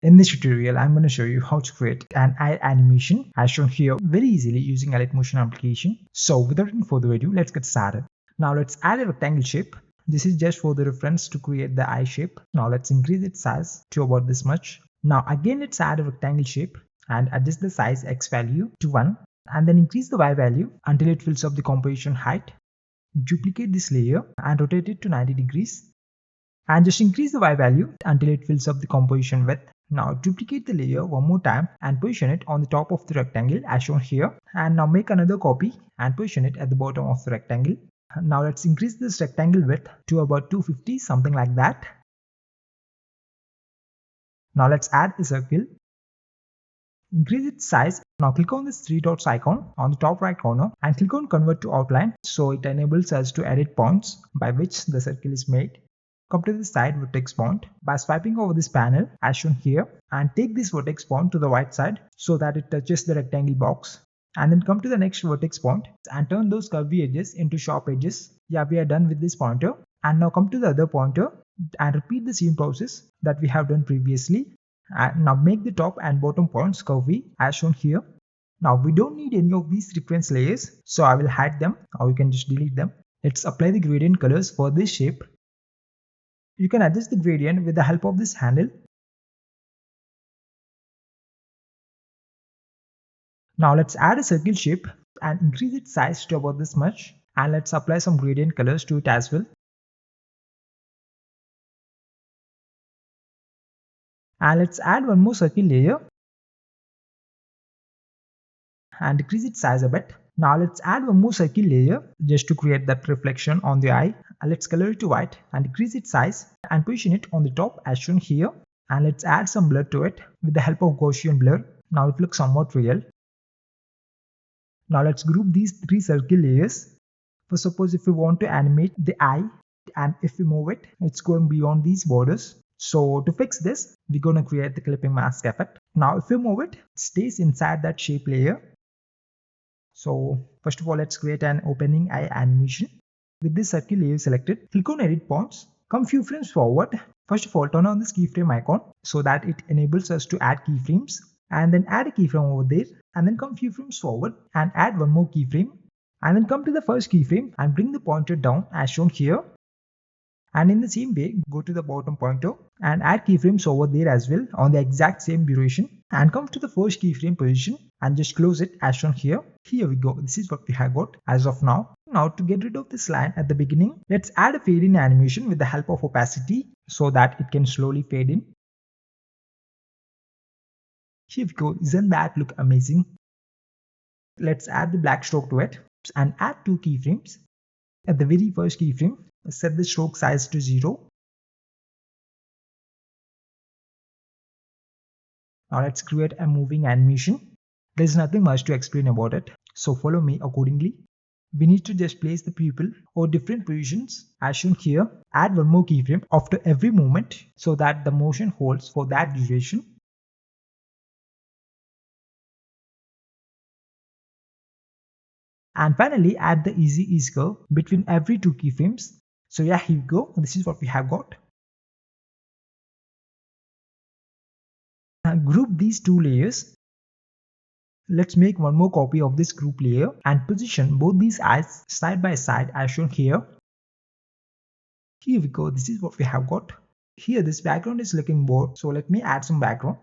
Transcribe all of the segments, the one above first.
In this tutorial, I'm going to show you how to create an eye animation as shown here very easily using Alight motion application. So without any further ado, let's get started. Now let's add a rectangle shape. This is just for the reference to create the eye shape. Now let's increase its size to about this much. Now again, let's add a rectangle shape and adjust the size X value to 1 and then increase the Y value until it fills up the composition height. Duplicate this layer and rotate it to 90 degrees and just increase the Y value until it fills up the composition width. Now duplicate the layer one more time and position it on the top of the rectangle as shown here. And now make another copy and position it at the bottom of the rectangle. Now let's increase this rectangle width to about 250, something like that. Now let's add a circle. Increase its size. Now click on this three dots icon on the top right corner and click on convert to outline, so it enables us to edit points by which the circle is made. Come to the side vertex point by swiping over this panel as shown here and take this vertex point to the right side so that it touches the rectangle box, and then come to the next vertex point and turn those curvy edges into sharp edges. Yeah, we are done with this pointer, and now come to the other pointer and repeat the same process that we have done previously, and now make the top and bottom points curvy as shown here. Now we don't need any of these reference layers, so I will hide them or you can just delete them. Let's apply the gradient colors for this shape. You can adjust the gradient with the help of this handle. Now let's add a circle shape and increase its size to about this much, and let's apply some gradient colors to it as well. And let's add one more circle layer and decrease its size a bit. Now let's add one more circle layer just to create that reflection on the eye. And let's color it to white and decrease its size and position it on the top as shown here. And let's add some blur to it with the help of Gaussian blur. Now it looks somewhat real. Now let's group these three circle layers. For suppose if we want to animate the eye, and if we move it, it's going beyond these borders. So to fix this, we're going to create the clipping mask effect. Now if we move it, it stays inside that shape layer. So first of all, let's create an opening eye animation. With this circle layer selected, click on edit points, come few frames forward. First of all, turn on this keyframe icon so that it enables us to add keyframes, and then add a keyframe over there, and then come few frames forward and add one more keyframe, and then come to the first keyframe and bring the pointer down as shown here. And in the same way, go to the bottom pointer and add keyframes over there as well on the exact same duration, and come to the first keyframe position and just close it as shown here. Here we go. This is what we have got as of now. Now to get rid of this line at the beginning, let's add a fade in animation with the help of opacity so that it can slowly fade in. Here we go. Isn't that look amazing? Let's add the black stroke to it and add two keyframes. At the very first keyframe, set the stroke size to 0. Now let's create a moving animation. There's nothing much to explain about it, so follow me accordingly. We need to just place the pupil or different positions as shown here. Add one more keyframe after every movement so that the motion holds for that duration. And finally, add the easy ease curve between every two keyframes. So yeah, here we go. This is what we have got. And group these two layers. Let's make one more copy of this group layer and position both these eyes side by side as shown here. Here we go. This is what we have got. Here this background is looking bored, so let me add some background.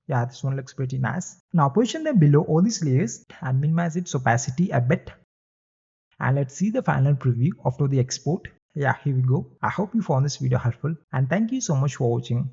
Yeah, this one looks pretty nice. Now position them below all these layers and minimize its opacity a bit. And let's see the final preview after the export. Yeah, here we go. I hope you found this video helpful, and thank you so much for watching.